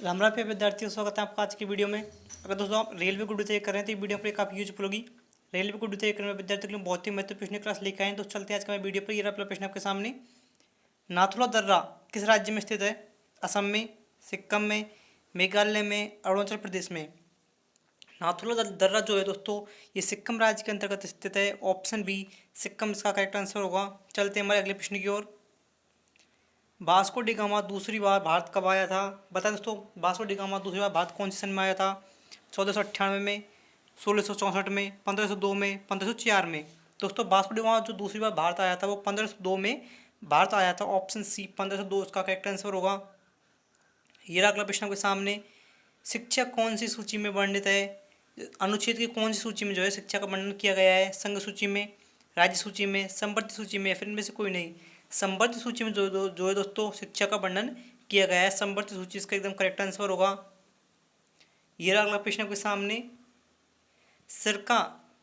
राम राम पे विद्यार्थियों, स्वागत है आपका आज की वीडियो में। अगर दोस्तों आप रेलवे को तैयारी कर रहे हैं तो ये वीडियो पर काफ़ी यूजफुल होगी। रेलवे को तैयारी करने में विद्यार्थियों के लिए बहुत ही महत्वपूर्ण क्लास लेकर आए हैं। तो चलते हैं आज का मैं वीडियो पर। ये रहा प्रश्न आपके सामने। नाथुला दर्रा किस राज्य में स्थित है? असम में, सिक्किम में, मेघालय में, अरुणाचल प्रदेश में। नाथुला दर्रा जो है दोस्तों ये सिक्किम राज्य के अंतर्गत स्थित है। ऑप्शन बी सिक्किम इसका करेक्ट आंसर होगा। चलते हैं हमारे अगले प्रश्न की ओर। वास्को डी गामा दूसरी बार भारत कब आया था? बताएं दोस्तों, वास्को डी गामा दूसरी बार भारत कौन से सन में आया था? 1498 में, 1664 में, 1502 में, 1504 में। दोस्तों वास्को डी गामा जो दूसरी बार भारत आया था वो 1502 में भारत आया था। ऑप्शन सी 1502 उसका करेक्ट आंसर होगा। ये अगला प्रश्न आपके सामने। शिक्षा कौन सी सूची में वर्णित है? अनुच्छेद की कौन सी सूची में जो है शिक्षा का वर्णन किया गया है? संघ सूची में, राज्य सूची में, संवर्ती सूची में, या फिर इनमें से कोई नहीं? संवर्ती सूची में जो है दोस्तों शिक्षा का वर्णन किया गया है। संवर्ती सूची इसका एकदम करेक्ट आंसर होगा। ये अगला प्रश्न आपके सामने। सिरका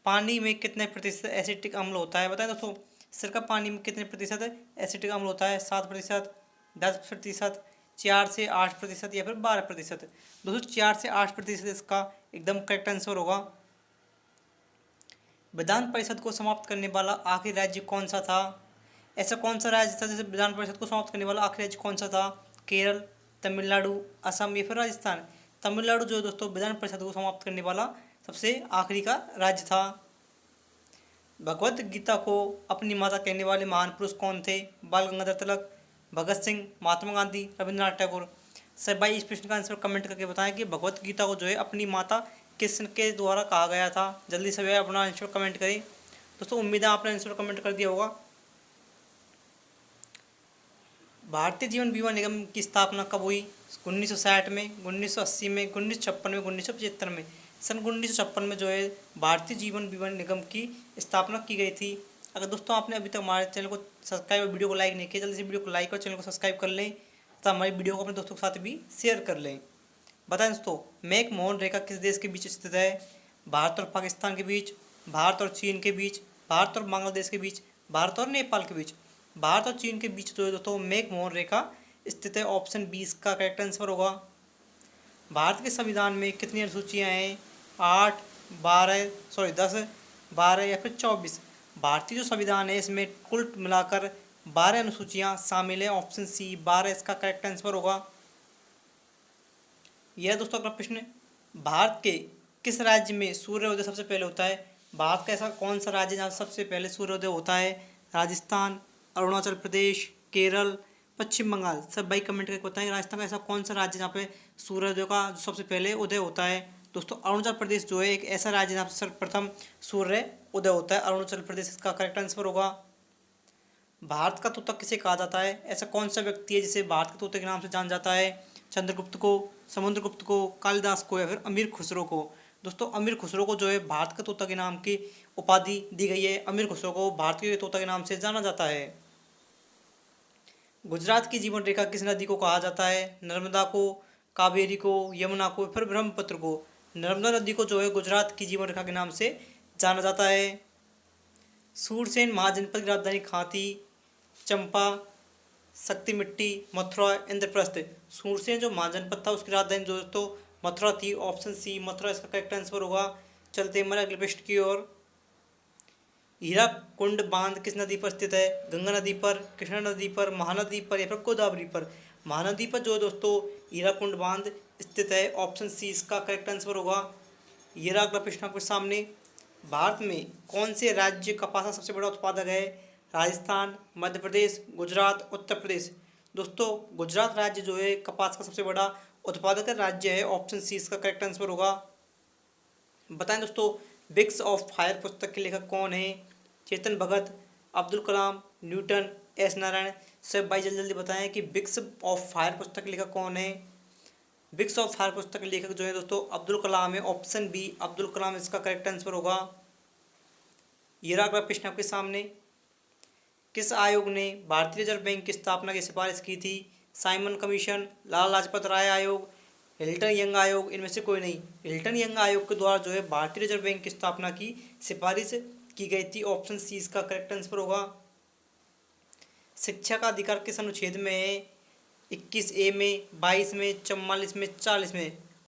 पानी में कितने प्रतिशत एसिटिक अम्ल होता है? बताएं दोस्तों, सिरका पानी में कितने प्रतिशत एसिटिक अम्ल होता है? 7%, 10%, 4 से 8%, या फिर 12%? दोस्तों 4 से 8% इसका एकदम करेक्ट आंसर होगा। विधान परिषद को समाप्त करने वाला आखिरी राज्य कौन सा था? ऐसा कौन सा राज्य था जैसे विधान परिषद को समाप्त करने वाला आखिरी राज्य कौन सा था? केरल, तमिलनाडु, असम, या फिर राजस्थान? तमिलनाडु जो है दोस्तों विधान परिषद को समाप्त करने वाला सबसे आखिरी का राज्य था। भगवत गीता को अपनी माता कहने वाले महान पुरुष कौन थे? बाल गंगाधर तिलक, भगत सिंह, महात्मा गांधी, रविंद्रनाथ टैगोर? सर भाई इस प्रश्न का आंसर कमेंट करके बताएं कि भगवत गीता को जो है अपनी माता किसके द्वारा कहा गया था। जल्दी से अपना आंसर कमेंट करें। दोस्तों उम्मीद है आपने आंसर कमेंट कर दिया होगा। भारतीय जीवन बीमा निगम की स्थापना कब हुई? 1960 में, 1980 में, 1956 में, 1975 में? सन 1956 में जो है भारतीय जीवन बीमा निगम की स्थापना की गई थी। अगर दोस्तों आपने अभी तक हमारे चैनल को सब्सक्राइब और वीडियो को लाइक नहीं किया, जल्दी से वीडियो को लाइक और चैनल को सब्सक्राइब कर लें तथा हमारी वीडियो को अपने दोस्तों के साथ भी शेयर कर लें। बताएं दोस्तों, मैक मोहन रेखा किस देश के बीच स्थित है? भारत और पाकिस्तान के बीच, भारत और चीन के बीच, भारत और बांग्लादेश के बीच, भारत और नेपाल के बीच? भारत और चीन के बीच जो है दोस्तों मैक मोहन रेखा स्थित है। ऑप्शन 20 का करेक्ट आंसर होगा। भारत के संविधान में कितनी अनुसूचियाँ हैं? 8, 12, 10, 12, या फिर 24? भारतीय जो संविधान है इसमें कुल मिलाकर 12 अनुसूचियाँ शामिल है। ऑप्शन सी 12 इसका करेक्ट आंसर होगा। यह दोस्तों अगला प्रश्न। भारत के किस राज्य में सूर्योदय सबसे पहले होता है? भारत का ऐसा कौन सा राज्य जहाँ सबसे पहले सूर्योदय होता है? राजस्थान, अरुणाचल प्रदेश, केरल, पश्चिम बंगाल? सब भाई कमेंट करके बताएं राजस्थान का ऐसा कौन सा राज्य जहाँ पे सूर्योदय का जो सबसे पहले उदय होता है? दोस्तों अरुणाचल प्रदेश जो है एक ऐसा राज्य जहाँ सर्वप्रथम सूर्य उदय होता है। अरुणाचल प्रदेश इसका करेक्ट आंसर होगा। भारत का तोता किसे कहा जाता है? ऐसा कौन सा व्यक्ति है जिसे भारत के तोते के नाम से जाना जाता है? चंद्रगुप्त को, समुद्रगुप्त को, कालिदास को, या फिर अमीर खुसरो को? दोस्तों अमीर खुसरो को जो है भारत के तोता के नाम की उपाधि दी गई है। अमीर खुसरो को भारत के तोता के नाम से जाना जाता है। गुजरात की जीवन रेखा किस नदी को कहा जाता है? नर्मदा को, कावेरी को, यमुना को, फिर ब्रह्मपुत्र को? नर्मदा नदी को जो है गुजरात की जीवन रेखा के नाम से जाना जाता है। सूरसेन महाजनपद की राजधानी कहाँ थी? चंपा, शक्ति मिट्टी, मथुरा, इंद्रप्रस्थ? सूरसेन जो महाजनपद था उसकी राजधानी दोस्तों मथुरा थी। ऑप्शन सी मथुरा इसका करेक्ट आंसर होगा। चलते हमारे अगले प्रश्न की ओर। हीराकुंड बांध किस नदी पर स्थित है? गंगा नदी पर, कृष्णा नदी पर, महानदी पर, या फिर गोदावरी पर? महानदी पर जो है दोस्तों हीराकुंड बांध स्थित है। ऑप्शन सी इसका करेक्ट आंसर होगा। ये रहा अगला प्रश्न आपके सामने। भारत में कौन से राज्य कपास का सबसे बड़ा उत्पादक है? राजस्थान, मध्य प्रदेश, गुजरात, उत्तर प्रदेश? दोस्तों गुजरात राज्य जो है कपास का सबसे बड़ा उत्पादक राज्य है। ऑप्शन सी इसका करेक्ट आंसर होगा। बताएं दोस्तों, विक्स ऑफ फायर पुस्तक के लेखक कौन है? Chetan Bhagat, Abdul Kalam, Newton, S Narayan? सब भाई जल्दी जल्दी बताएं कि विक्स ऑफ फायर पुस्तक के लेखक कौन है? विक्स ऑफ फायर पुस्तक के लेखक जो है दोस्तों अब्दुल कलाम है। ऑप्शन बी अब्दुल कलाम इसका करेक्ट आंसर होगा। ये रहा अगला प्रश्न आपके सामने। किस आयोग ने भारतीय रिजर्व बैंक की स्थापना की सिफारिश की थी? साइमन कमीशन, लाला लाजपत राय आयोग, हिल्टन यंग आयोग? इनमें से कोई नहीं। हिल्टन यंग आयोग के द्वारा जो है भारतीय रिजर्व बैंक की स्थापना की सिफारिश की गई थी। ऑप्शन सी इसका करेक्ट आंसर होगा। शिक्षा का अधिकार किस अनुच्छेद में है? 21A में, 22 में, 44 में, 40 में।